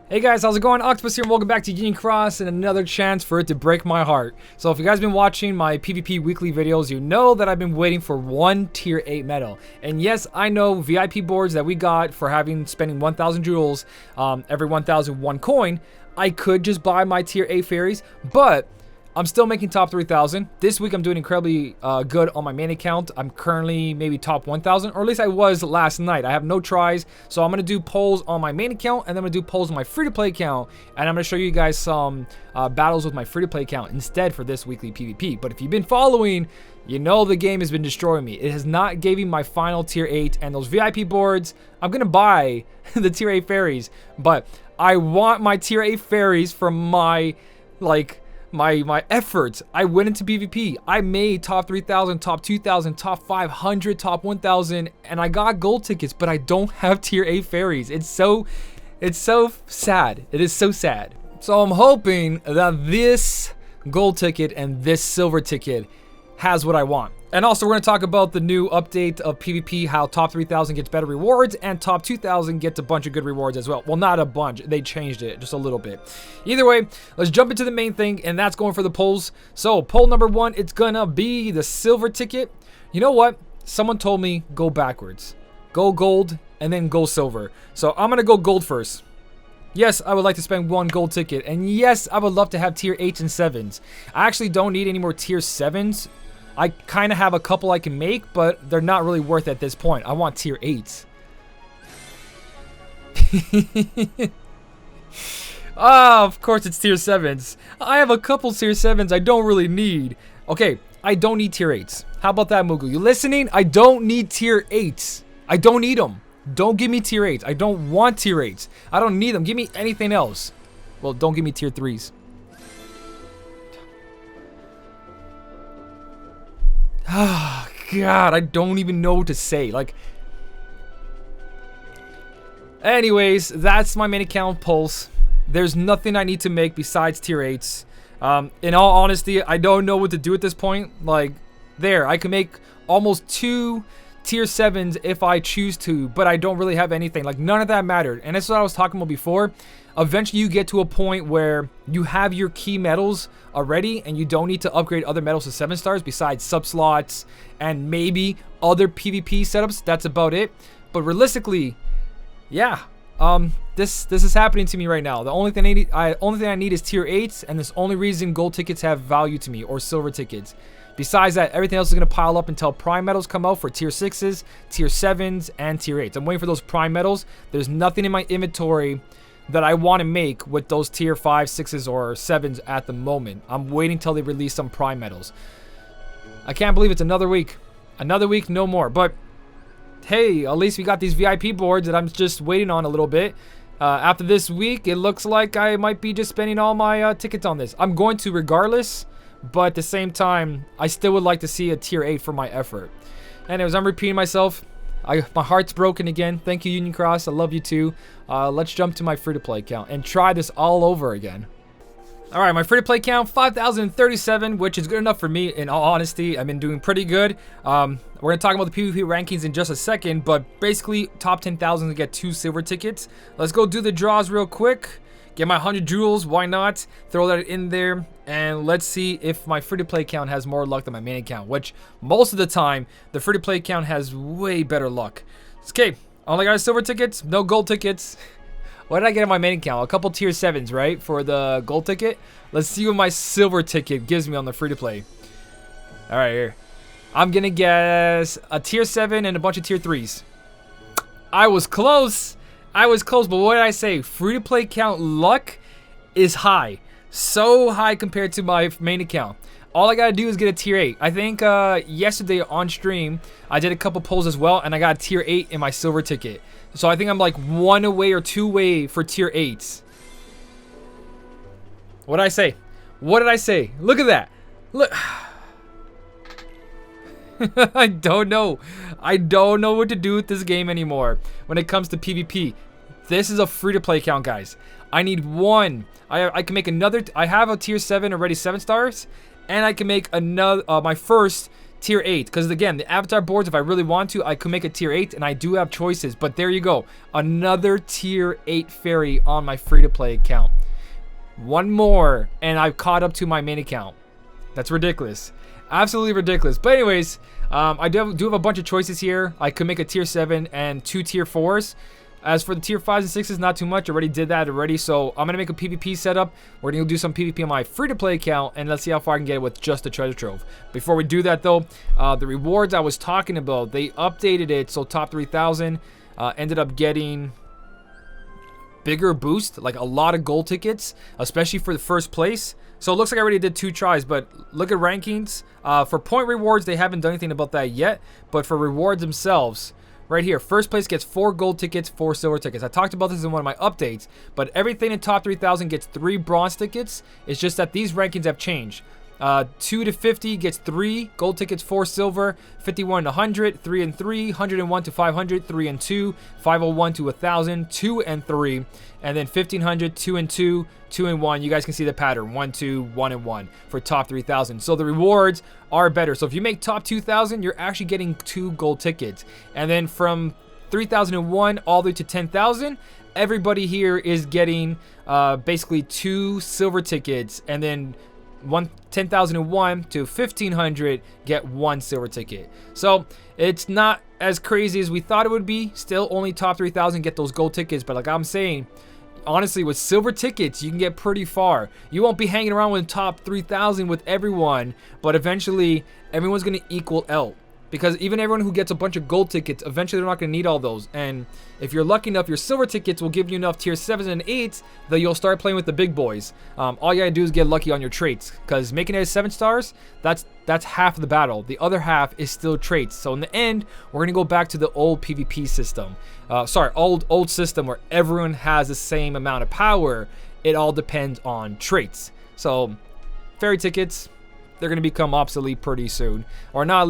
Hey guys, how's it going? Octopus here and welcome back to Union Cross and another chance for it to break my heart. So if you guys have been watching my PvP weekly videos, you know that I've been waiting for one tier 8 medal. And yes, I know VIP boards that we got for spending 1,000 jewels every 1,001 coin, I could just buy my tier 8 fairies, but I'm still making top 3,000. This week I'm doing incredibly good on my main account. I'm currently maybe top 1,000, or at least I was last night. I have no tries, so I'm going to do polls on my main account, and then I'm going to do polls on my free-to-play account, and I'm going to show you guys some battles with my free-to-play account instead for this weekly PvP. But if you've been following, you know the game has been destroying me. It has not given me my final tier 8, and those VIP boards, I'm going to buy the tier 8 fairies, but I want my tier 8 fairies from my, my efforts. I went into PvP. I made top 3,000, top 2,000, top 500, top 1,000, and I got gold tickets, but I don't have tier 8 fairies. It's so sad. It is so sad. So I'm hoping that this gold ticket and this silver ticket has what I want. And also, we're going to talk about the new update of PvP, how top 3,000 gets better rewards and top 2,000 gets a bunch of good rewards as well. Well, not a bunch. They changed it just a little bit. Either way, let's jump into the main thing, and that's going for the polls. So, poll number 1, it's going to be the silver ticket. You know what? Someone told me go backwards. Go gold and then go silver. So, I'm going to go gold first. Yes, I would like to spend one gold ticket. And yes, I would love to have tier 8s and 7s. I actually don't need any more tier 7s. I kind of have a couple I can make, but they're not really worth it at this point. I want tier 8s. Ah, of course it's tier 7s. I have a couple tier 7s I don't really need. Okay, I don't need tier 8s. How about that, Moogle? You listening? I don't need tier 8s. I don't need them. Don't give me tier 8s. I don't want tier 8s. I don't need them. Give me anything else. Well, don't give me tier 3s. Ah, God, I don't even know what to say. Anyways, that's my main account pulse. There's nothing I need to make besides tier 8s. In all honesty, I don't know what to do at this point. I can make almost 2 tier 7s if I choose to, but I don't really have anything. None of that mattered. And that's what I was talking about before. Eventually, you get to a point where you have your key medals already, and you don't need to upgrade other medals to 7 stars besides sub slots and maybe other PvP setups. That's about it. But realistically, yeah, this is happening to me right now. The only thing I need is tier 8s, and this only reason gold tickets have value to me, or silver tickets. Besides that, everything else is going to pile up until prime medals come out for tier 6s, tier 7s, and tier 8s. I'm waiting for those prime medals. There's nothing in my inventory that I want to make with those tier 5, 6s, or 7s at the moment. I'm waiting till they release some prime medals. I can't believe it's another week. Another week, no more. But hey, at least we got these VIP boards that I'm just waiting on a little bit. After this week, it looks like I might be just spending all my tickets on this. I'm going to regardless, but at the same time, I still would like to see a tier 8 for my effort. Anyways, I'm repeating myself. My heart's broken again. Thank you, Union Cross. I love you too. Let's jump to my free-to-play account and try this all over again. Alright, my free-to-play count, 5,037, which is good enough for me, in all honesty. I've been doing pretty good. We're going to talk about the PvP rankings in just a second, but basically, top 10,000 to get 2 silver tickets. Let's go do the draws real quick. Get my 100 jewels, why not? Throw that in there, and let's see if my free-to-play account has more luck than my main account, which most of the time, the free-to-play account has way better luck. Okay, only got silver tickets, no gold tickets. What did I get on my main account? A couple tier 7s, right, for the gold ticket? Let's see what my silver ticket gives me on the free-to-play. All right, here. I'm going to guess a tier 7 and a bunch of tier 3s. I was close. I was close, but what did I say? Free-to-play count luck is high. So high compared to my main account. All I gotta do is get a tier 8. I think yesterday on stream, I did a couple polls as well, and I got a tier 8 in my silver ticket. So I think I'm like 1 away or 2 away for tier 8s. What did I say? What did I say? Look at that. Look. I don't know. I don't know what to do with this game anymore when it comes to PvP. This is a free-to-play account, guys. I need one. I can make another. I have a tier 7 already, 7 stars, and I can make another my first tier 8. Because again, the avatar boards, if I really want to, I could make a tier 8, and I do have choices. But there you go. Another tier 8 fairy on my free-to-play account. One more, and I've caught up to my main account. That's ridiculous. Absolutely ridiculous. But anyways, I do have a bunch of choices here. I could make a tier 7 and 2 tier 4s. As for the tier 5s and 6s, not too much. I already did that already. So I'm going to make a PvP setup. We're going to do some PvP on my free-to-play account. And let's see how far I can get it with just the treasure trove. Before we do that, though, the rewards I was talking about, they updated it. So top 3,000 ended up getting bigger boost. Like a lot of gold tickets, especially for the first place. So it looks like I already did 2 tries. But look at rankings. For point rewards, they haven't done anything about that yet. But for rewards themselves... right here, first place gets 4 gold tickets, 4 silver tickets. I talked about this in one of my updates, but everything in top 3,000 gets 3 bronze tickets. It's just that these rankings have changed. 2 to 50 gets 3 gold tickets, 4 silver, 51 to 100, 3 and 3, 101 to 500, 3 and 2, 501 to 1,000, 2 and 3, and then 1,500, 2 and 2, 2 and 1. You guys can see the pattern, 1, 2, 1 and 1 for top 3,000. So the rewards are better. So if you make top 2,000, you're actually getting 2 gold tickets. And then from 3,001 all the way to 10,000, everybody here is getting basically 2 silver tickets, and then 10,001 to 1,500 get 1 silver ticket. So it's not as crazy as we thought it would be. Still only top 3,000 get those gold tickets, but like I'm saying, honestly, with silver tickets, you can get pretty far. You won't be hanging around with top 3,000 with everyone, but eventually everyone's going to equal out. Because even everyone who gets a bunch of gold tickets, eventually they're not going to need all those. And if you're lucky enough, your silver tickets will give you enough tier 7s and 8s that you'll start playing with the big boys. All you got to do is get lucky on your traits. Because making it 7 stars, that's half of the battle. The other half is still traits. So in the end, we're going to go back to the old PvP system. Old system where everyone has the same amount of power. It all depends on traits. So, fairy tickets... they're going to become obsolete pretty soon. Or not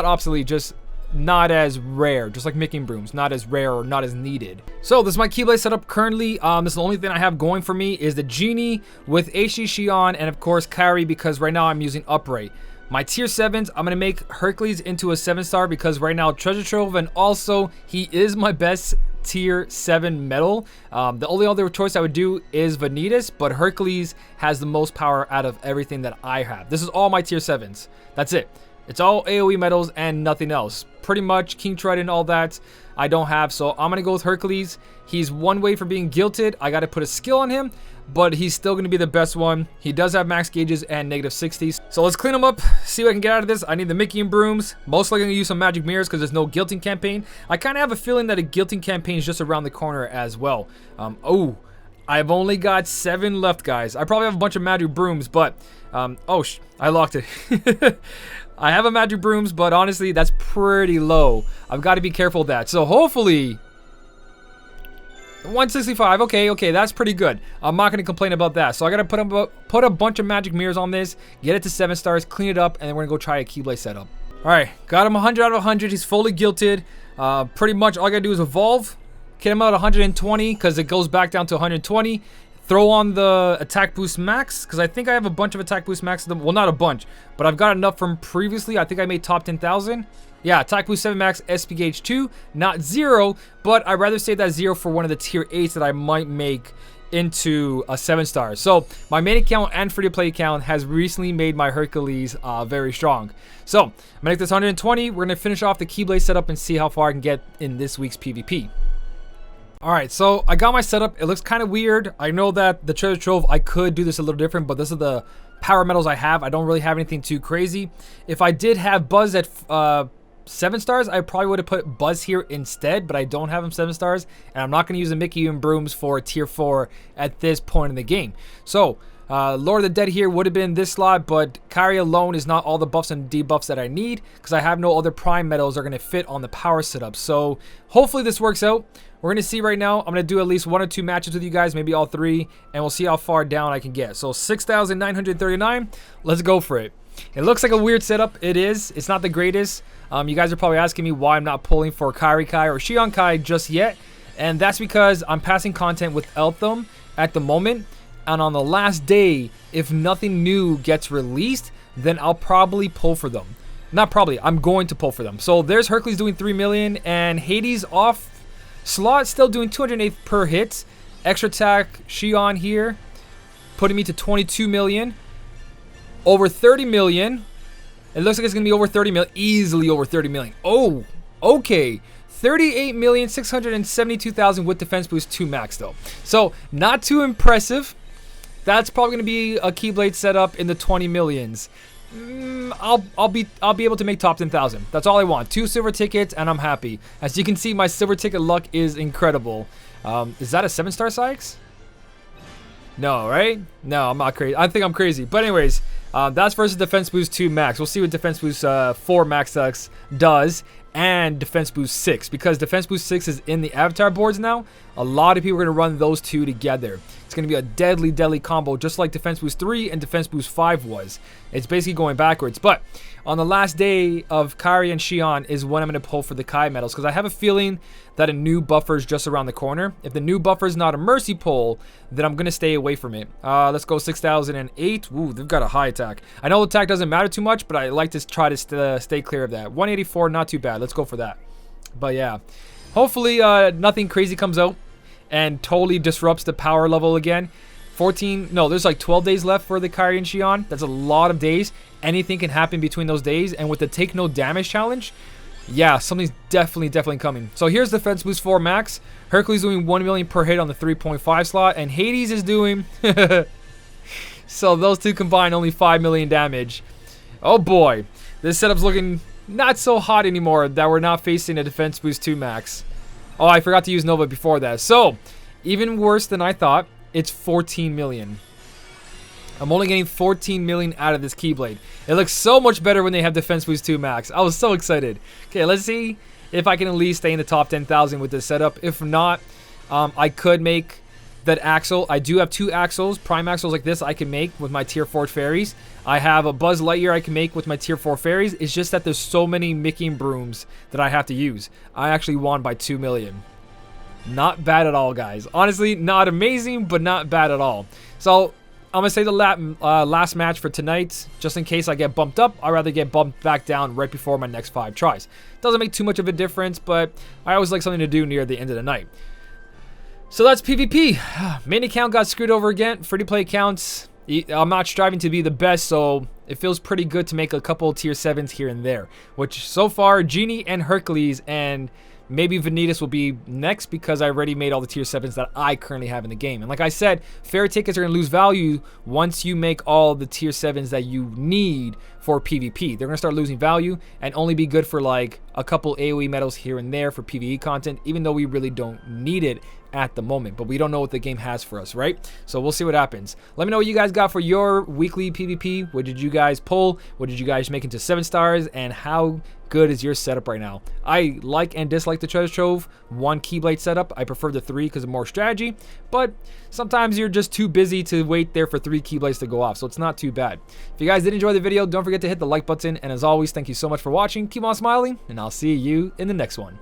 obsolete, just not as rare. Just like making brooms, not as rare or not as needed. So this is my Keyblade setup currently. This is the only thing I have going for me is the Genie with HD Shion and of course Kairi, because right now I'm using Upright. My tier 7s, I'm going to make Hercules into a 7-star because right now Treasure Trove, and also he is my best tier 7 metal. The only other choice I would do is Vanitas, but Hercules has the most power out of everything that I have. This is all my tier 7s. That's it. It's all AoE metals and nothing else. Pretty much King Trident, all that I don't have, so I'm gonna go with Hercules. He's one way from being guilted. I gotta put a skill on him, but he's still gonna be the best one. He does have max gauges and negative 60s. So let's clean him up, see what I can get out of this. I need the Mickey and brooms. Most likely gonna use some magic mirrors because there's no guilting campaign. I kind of have a feeling that a guilting campaign is just around the corner as well. I've only got 7 left, guys. I probably have a bunch of magic brooms, but I locked it. I have a magic brooms, but honestly, that's pretty low. I've got to be careful of that. So hopefully, 165. Okay, that's pretty good. I'm not gonna complain about that. So I gotta put a bunch of magic mirrors on this, get it to 7 stars, clean it up, and then we're gonna go try a Keyblade setup. All right, got him 100 out of 100. He's fully guilted. Pretty much all I gotta do is evolve, get him out 120 because it goes back down to 120. Throw on the attack boost max because I think I have a bunch of attack boost max. Well, not a bunch, but I've got enough from previously. I think I made top 10,000. Yeah, attack boost 7 max, SP gauge 2, not 0, but I'd rather save that 0 for one of the tier 8s that I might make into a 7-star. So my main account and free to play account has recently made my Hercules very strong. So I'm gonna make this 120. We're gonna finish off the Keyblade setup and see how far I can get in this week's PvP. Alright, so I got my setup. It looks kind of weird. I know that the Treasure Trove, I could do this a little different, but this is the power metals I have. I don't really have anything too crazy. If I did have Buzz at 7 stars, I probably would have put Buzz here instead, but I don't have him 7 stars, and I'm not going to use the Mickey and Brooms for tier 4 at this point in the game. So, Lord of the Dead here would have been this slot, but Kairi alone is not all the buffs and debuffs that I need, because I have no other prime metals that are going to fit on the power setup. So, hopefully this works out. We're going to see right now. I'm going to do at least 1 or 2 matches with you guys, maybe all 3, and we'll see how far down I can get. So 6,939, let's go for it. It looks like a weird setup. It is. It's not the greatest. You guys are probably asking me why I'm not pulling for Kairi Kai or Shion Kai just yet, and that's because I'm passing content with Eltham at the moment, and on the last day, if nothing new gets released, then I'll probably pull for them. Not probably. I'm going to pull for them. So there's Hercules doing 3 million, and Hades off slot still doing 208 per hit. Extra attack Shion here, putting me to 22 million. Over 30 million. It looks like it's going to be over 30 million. Easily over 30 million. Oh, okay. 38,672,000 with defense boost 2 max though. So not too impressive. That's probably going to be a Keyblade setup in the 20 millions. I'll be able to make top 10,000. That's all I want. 2 silver tickets and I'm happy. As you can see, my silver ticket luck is incredible. Is that a 7-star Sykes? No, right? No, I'm not crazy. I think I'm crazy. But anyways, that's versus defense boost 2 max. We'll see what defense boost 4 max does, and defense boost 6, because defense boost 6 is in the avatar boards now. A lot of people are going to run those two together. It's going to be a deadly combo, just like defense boost 3 and defense boost 5 was. It's basically going backwards. But on the last day of Kairi and Shion is when I'm going to pull for the Kai medals, because I have a feeling that a new buffer is just around the corner. If the new buffer is not a mercy pull, then I'm going to stay away from it. Let's go 6,008. Ooh, they've got a high attack. I know the attack doesn't matter too much, but I like to try to stay clear of that. 184, not too bad. Let's go for that. But yeah, hopefully nothing crazy comes out and totally disrupts the power level again. There's like 12 days left for the Kairi and Shion. That's a lot of days. Anything can happen between those days, and with the take no damage challenge, yeah, something's definitely coming. So here's defense boost 4 max. Hercules doing 1 million per hit on the 3.5 slot, and Hades is doing so those two combined only 5 million damage. Oh boy, this setup's looking not so hot anymore that we're not facing a defense boost 2 max. Oh, I forgot to use Nova before that. So even worse than I thought. It's 14 million. I'm only getting 14 million out of this Keyblade. It looks so much better when they have defense boost 2 max. I was so excited. Okay, let's see if I can at least stay in the top 10,000 with this setup. If not, I could make that axle. I do have 2 axles, prime axles like this I can make with my tier 4 fairies. I have a Buzz Lightyear I can make with my tier 4 fairies. It's just that there's so many Mickey and brooms that I have to use. I actually won by 2 million. Not bad at all, guys. Honestly, not amazing, but not bad at all. So I'm going to say the last match for tonight. Just in case I get bumped up, I'd rather get bumped back down right before my next 5 tries. Doesn't make too much of a difference, but I always like something to do near the end of the night. So that's PvP. Main account got screwed over again. Free-to-play accounts, I'm not striving to be the best, so it feels pretty good to make a couple tier 7s here and there. Which, so far, Genie and Hercules and maybe Vanitas will be next, because I already made all the tier 7s that I currently have in the game. And like I said, fairy tickets are going to lose value once you make all the tier 7s that you need for PvP. They're going to start losing value and only be good for like a couple AoE medals here and there for PvE content, even though we really don't need it at the moment. But we don't know what the game has for us, right? So we'll see what happens. Let me know what you guys got for your weekly PvP. What did you guys pull? What did you guys make into 7 stars? And how good is your setup right now? I like and dislike the treasure trove 1 Keyblade setup. I prefer the 3 because of more strategy, but sometimes you're just too busy to wait there for 3 Keyblades to go off, so it's not too bad. If you guys did enjoy the video, don't forget to hit the like button, and as always, thank you so much for watching. Keep on smiling, and I'll see you in the next one.